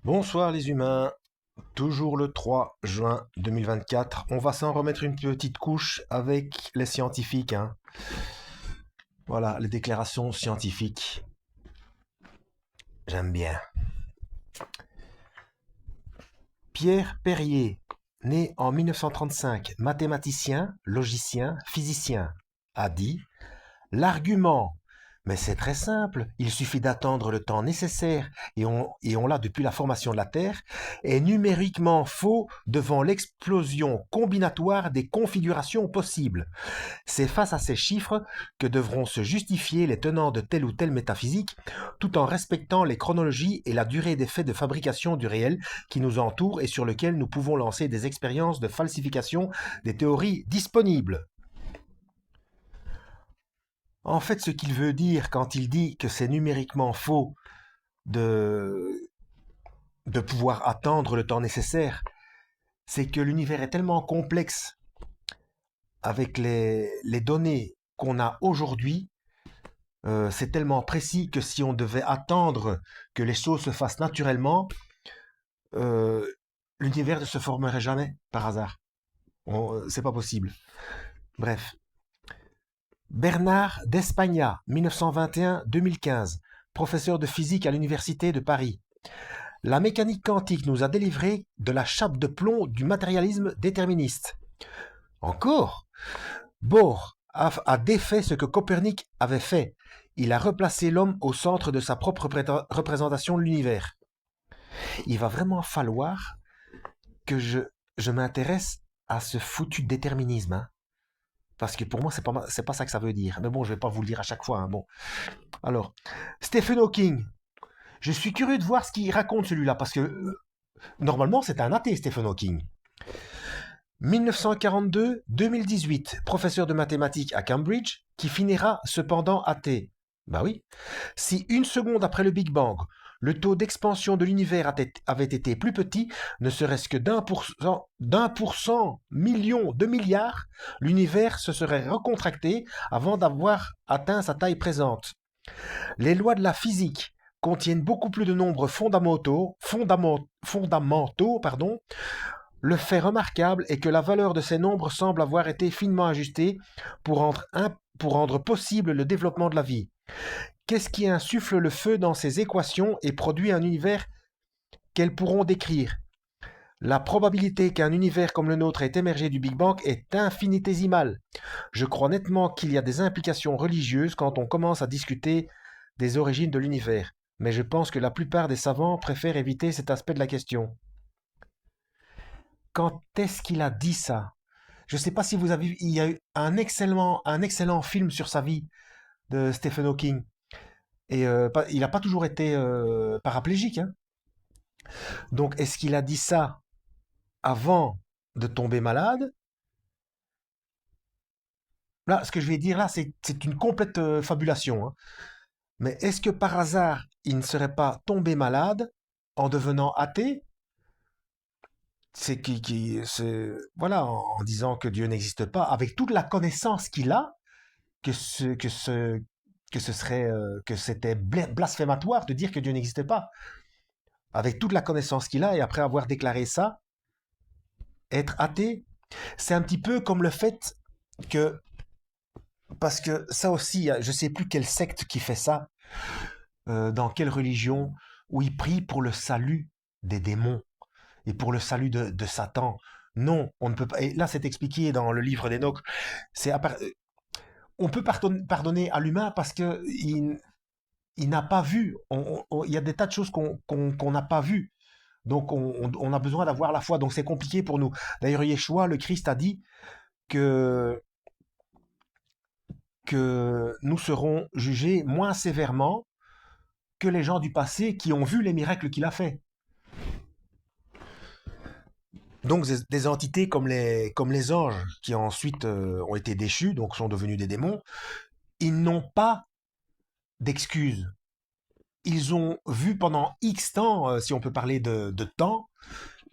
Bonsoir les humains, toujours le 3 juin 2024. On va s'en remettre une petite couche avec les scientifiques, hein. Voilà, les déclarations scientifiques. J'aime bien. Pierre Perrier, né en 1935, mathématicien, logicien, physicien, a dit: l'argument, mais c'est très simple, il suffit d'attendre le temps nécessaire, et on l'a depuis la formation de la Terre, est numériquement faux devant l'explosion combinatoire des configurations possibles. C'est face à ces chiffres que devront se justifier les tenants de telle ou telle métaphysique, tout en respectant les chronologies et la durée des faits de fabrication du réel qui nous entoure et sur lequel nous pouvons lancer des expériences de falsification des théories disponibles. En fait, ce qu'il veut dire quand il dit que c'est numériquement faux de, de pouvoir attendre le temps nécessaire, c'est que l'univers est tellement complexe avec les données qu'on a aujourd'hui, c'est tellement précis que si on devait attendre que les choses se fassent naturellement, euh, l'univers ne se formerait jamais par hasard. C'est pas possible. Bref. Bernard d'Espagna, 1921-2015, professeur de physique à l'Université de Paris. La mécanique quantique nous a délivrés de la chape de plomb du matérialisme déterministe. Encore, Bohr a défait ce que Copernic avait fait. Il a replacé l'homme au centre de sa propre représentation de l'univers. Il va vraiment falloir que je m'intéresse à ce foutu déterminisme, hein. Parce que pour moi, c'est pas ça que ça veut dire. Mais bon, je vais pas vous le dire à chaque fois, hein. Bon. Alors, Stephen Hawking. Je suis curieux de voir ce qu'il raconte celui-là, parce que normalement, c'est un athée, Stephen Hawking. 1942-2018, professeur de mathématiques à Cambridge, qui finira cependant athée. Bah oui. Si une seconde après le Big Bang, le taux d'expansion de l'univers avait été plus petit, ne serait-ce que d'1% million de milliards, l'univers se serait recontracté avant d'avoir atteint sa taille présente. Les lois de la physique contiennent beaucoup plus de nombres fondamentaux, pardon. Le fait remarquable est que la valeur de ces nombres semble avoir été finement ajustée pour rendre possible le développement de la vie. Qu'est-ce qui insuffle le feu dans ces équations et produit un univers qu'elles pourront décrire? La probabilité qu'un univers comme le nôtre ait émergé du Big Bang est infinitésimale. Je crois nettement qu'il y a des implications religieuses quand on commence à discuter des origines de l'univers, mais je pense que la plupart des savants préfèrent éviter cet aspect de la question. Quand est-ce qu'il a dit ça? Je ne sais pas si vous avez vu, il y a eu un excellent film sur sa vie de Stephen Hawking. Et il n'a pas toujours été paraplégique, hein. Donc, est-ce qu'il a dit ça avant de tomber malade? Là, ce que je vais dire là, c'est une complète fabulation, hein. Mais est-ce que par hasard, il ne serait pas tombé malade en devenant athée? Voilà, en disant que Dieu n'existe pas, avec toute la connaissance qu'il a, que ce, que ce, que ce serait, que c'était blasphématoire de dire que Dieu n'existe pas. Avec toute la connaissance qu'il a et après avoir déclaré ça, être athée, c'est un petit peu comme le fait que, parce que ça aussi, je sais plus quelle secte qui fait ça, dans quelle religion, où ils prient pour le salut des démons et pour le salut de Satan. Non, on ne peut pas. Et là, c'est expliqué dans le livre d'Enoch. C'est on peut pardonner à l'humain parce que il n'a pas vu. Il y a des tas de choses qu'on n'a pas vues. Donc, on a besoin d'avoir la foi. Donc, c'est compliqué pour nous. D'ailleurs, Yeshua, le Christ, a dit que, que nous serons jugés moins sévèrement que les gens du passé qui ont vu les miracles qu'il a fait. Donc des entités comme les anges qui ensuite ont été déchus, donc sont devenus des démons, ils n'ont pas d'excuses. Ils ont vu pendant X temps, si on peut parler de temps,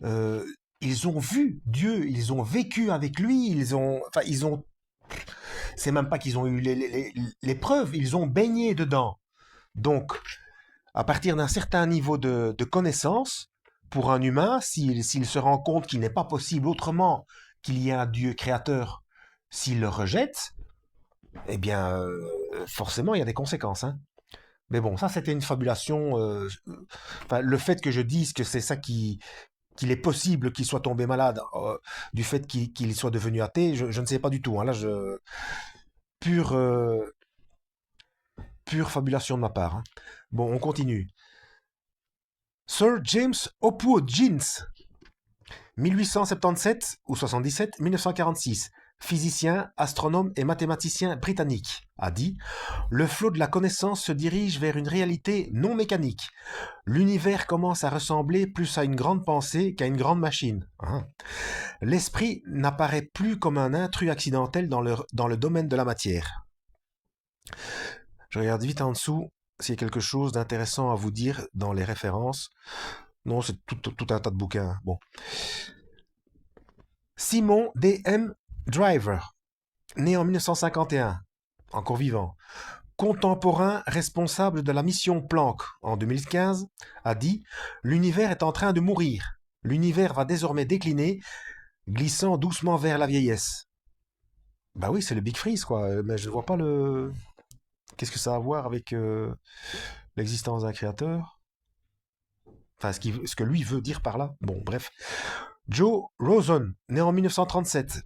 euh, ils ont vu Dieu, ils ont vécu avec lui, c'est même pas qu'ils ont eu les preuves, ils ont baigné dedans. Donc, à partir d'un certain niveau de connaissance, pour un humain, s'il se rend compte qu'il n'est pas possible autrement qu'il y ait un Dieu créateur, s'il le rejette, eh bien, forcément, il y a des conséquences, hein. Mais bon, ça, c'était une fabulation. Enfin, le fait que je dise que c'est ça qu'il est possible qu'il soit tombé malade du fait qu'il soit devenu athée, je ne sais pas du tout, hein. Là, pure, pure fabulation de ma part, hein. Bon, on continue. Sir James Hopwood Jeans, 1877 ou 77, 1946, physicien, astronome et mathématicien britannique, a dit: le flot de la connaissance se dirige vers une réalité non mécanique. L'univers commence à ressembler plus à une grande pensée qu'à une grande machine. Hein. L'esprit n'apparaît plus comme un intrus accidentel dans le domaine de la matière. Je regarde vite en dessous s'il y a quelque chose d'intéressant à vous dire dans les références. Non, c'est tout un tas de bouquins. Bon. Simon D.M. Driver, né en 1951, encore vivant, contemporain responsable de la mission Planck en 2015, a dit: l'univers est en train de mourir. L'univers va désormais décliner, glissant doucement vers la vieillesse. Bah oui, c'est le Big Freeze, quoi. Mais je ne vois pas le. Qu'est-ce que ça a à voir avec l'existence d'un créateur? Enfin, ce que lui veut dire par là. Bon, bref. Joe Rosen, né en 1937,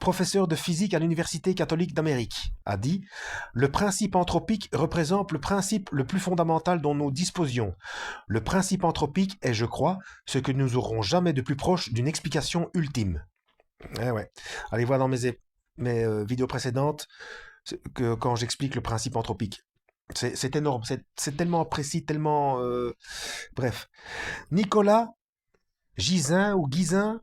professeur de physique à l'Université catholique d'Amérique, a dit: le principe anthropique représente le principe le plus fondamental dont nous disposions. Le principe anthropique est, je crois, ce que nous aurons jamais de plus proche d'une explication ultime. Eh ouais. Allez voir dans mes vidéos précédentes que quand j'explique le principe anthropique. C'est énorme, c'est tellement précis, tellement... Bref. Nicolas Gisin ou Guisin,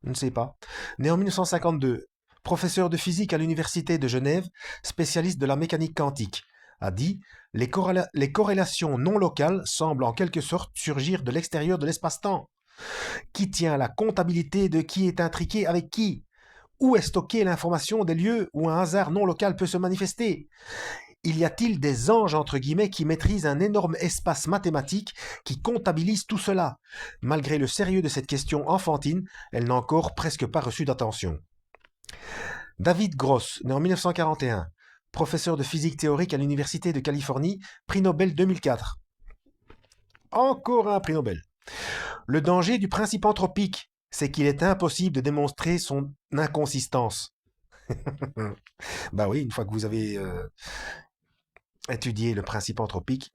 je ne sais pas, né en 1952, professeur de physique à l'Université de Genève, spécialiste de la mécanique quantique, a dit: les corrélations non locales semblent en quelque sorte surgir de l'extérieur de l'espace-temps. Qui tient la comptabilité de qui est intriqué avec qui? Où est stockée l'information des lieux où un hasard non local peut se manifester? Y a-t-il des anges, entre guillemets, qui maîtrisent un énorme espace mathématique qui comptabilise tout cela? Malgré le sérieux de cette question enfantine, elle n'a encore presque pas reçu d'attention. David Gross, né en 1941, professeur de physique théorique à l'Université de Californie, prix Nobel 2004. Encore un prix Nobel. Le danger du principe anthropique, c'est qu'il est impossible de démontrer son inconsistance. Bah oui, une fois que vous avez étudié le principe anthropique,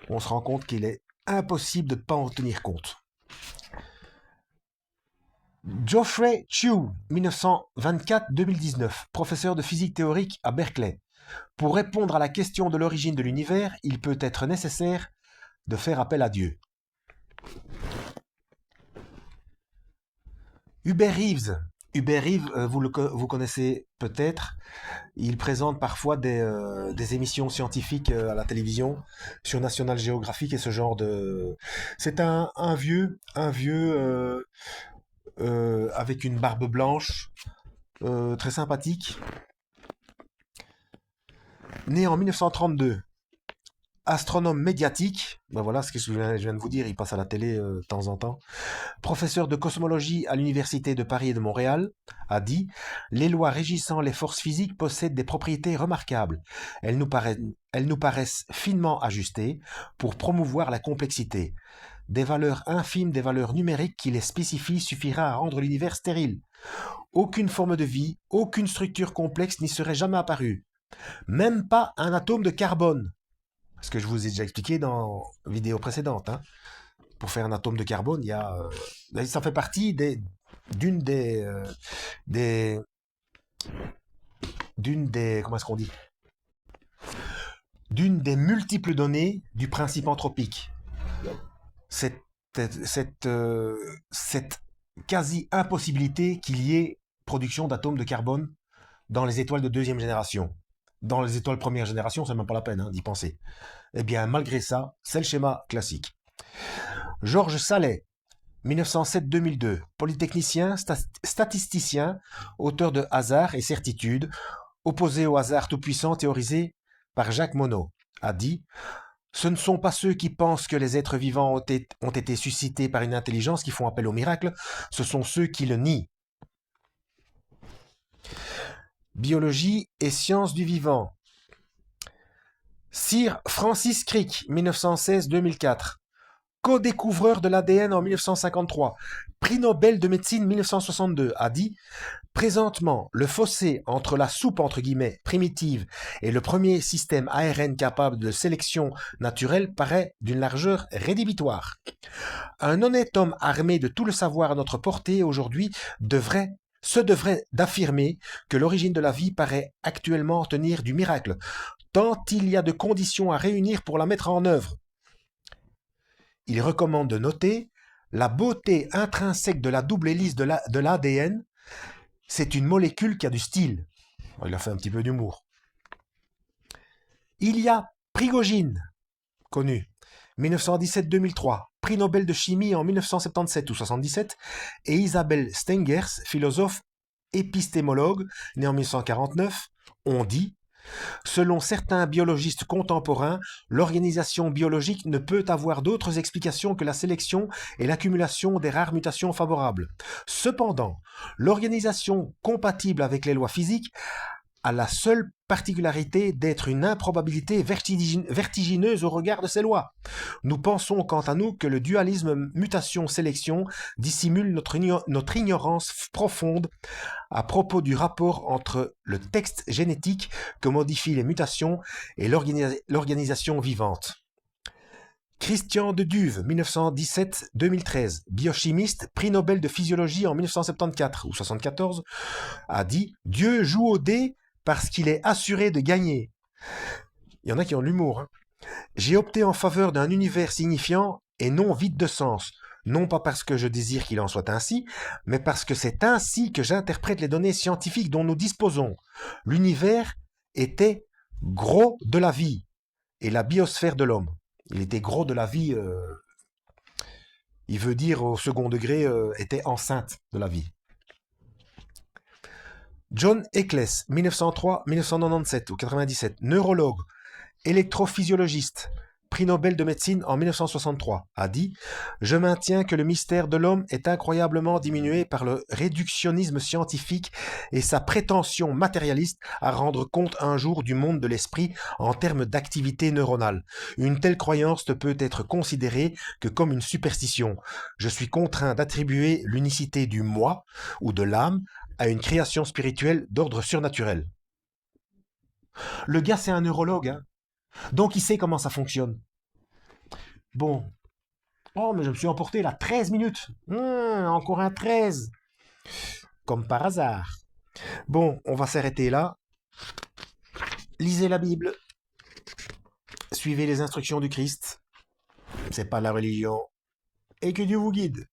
on se rend compte qu'il est impossible de ne pas en tenir compte. Geoffrey Chew, 1924-2019, professeur de physique théorique à Berkeley. Pour répondre à la question de l'origine de l'univers, il peut être nécessaire de faire appel à Dieu. Hubert Reeves. Hubert Reeves, vous connaissez peut-être. Il présente parfois des émissions scientifiques à la télévision sur National Geographic et ce genre de. C'est un vieux avec une barbe blanche, très sympathique, né en 1932. Astronome médiatique, ben voilà ce que je viens de vous dire, il passe à la télé de temps en temps. Professeur de cosmologie à l'Université de Paris et de Montréal, a dit: les lois régissant les forces physiques possèdent des propriétés remarquables. Elles nous paraissent finement ajustées pour promouvoir la complexité. Des valeurs infimes, des valeurs numériques qui les spécifient suffira à rendre l'univers stérile. Aucune forme de vie, aucune structure complexe n'y serait jamais apparue. Même pas un atome de carbone. Ce que je vous ai déjà expliqué dans la vidéo précédente. Hein. Pour faire un atome de carbone, ça fait partie d'une comment est-ce qu'on dit? D'une des multiples données du principe anthropique. Cette, cette quasi-impossibilité qu'il y ait production d'atomes de carbone dans les étoiles de deuxième génération. Dans les étoiles première génération, c'est même pas la peine d'y penser. Eh bien, malgré ça, c'est le schéma classique. Georges Sallet, 1907-2002, polytechnicien, statisticien, auteur de Hasard et Certitude, opposé au hasard tout-puissant théorisé par Jacques Monod, a dit: Ce ne sont pas ceux qui pensent que les êtres vivants ont été suscités par une intelligence qui font appel au miracle, ce sont ceux qui le nient. Biologie et sciences du vivant. Sir Francis Crick, 1916-2004. Co-découvreur de l'ADN en 1953, prix Nobel de médecine 1962, a dit: présentement, le fossé entre la soupe entre guillemets primitive et le premier système ARN capable de sélection naturelle paraît d'une largeur rédhibitoire. Un honnête homme armé de tout le savoir à notre portée aujourd'hui devrait d'affirmer que l'origine de la vie paraît actuellement tenir du miracle, tant il y a de conditions à réunir pour la mettre en œuvre. Il recommande de noter la beauté intrinsèque de la double hélice de l'ADN. C'est une molécule qui a du style. Il a fait un petit peu d'humour. Il y a Prigogine, connu, 1917-2003, prix Nobel de chimie en 1977 ou 77, et Isabelle Stengers, philosophe épistémologue, née en 1949, ont dit: selon certains biologistes contemporains, l'organisation biologique ne peut avoir d'autres explications que la sélection et l'accumulation des rares mutations favorables. Cependant, l'organisation compatible avec les lois physiques a la seule particularité d'être une improbabilité vertigineuse au regard de ces lois. Nous pensons quant à nous que le dualisme mutation-sélection dissimule notre ignorance profonde à propos du rapport entre le texte génétique que modifient les mutations et l'organisation vivante. Christian de Duve, 1917-2013, biochimiste, prix Nobel de physiologie en 1974 ou 74, a dit: Dieu joue au dé parce qu'il est assuré de gagner. Il y en a qui ont l'humour. J'ai opté en faveur d'un univers signifiant et non vide de sens. Non pas parce que je désire qu'il en soit ainsi, mais parce que c'est ainsi que j'interprète les données scientifiques dont nous disposons. L'univers était gros de la vie et la biosphère de l'homme. Il était gros de la vie, il veut dire au second degré, était enceinte de la vie. John Eccles, 1903-1997 ou 97, neurologue, électrophysiologiste, prix Nobel de médecine en 1963, a dit: je maintiens que le mystère de l'homme est incroyablement diminué par le réductionnisme scientifique et sa prétention matérialiste à rendre compte un jour du monde de l'esprit en termes d'activité neuronale. Une telle croyance ne peut être considérée que comme une superstition. Je suis contraint d'attribuer l'unicité du moi ou de l'âme à une création spirituelle d'ordre surnaturel. Le gars, c'est un neurologue, hein. Donc il sait comment ça fonctionne. Bon. Oh, mais je me suis emporté là, 13 minutes. Encore un 13. Comme par hasard. Bon, on va s'arrêter là. Lisez la Bible. Suivez les instructions du Christ. C'est pas la religion. Et que Dieu vous guide.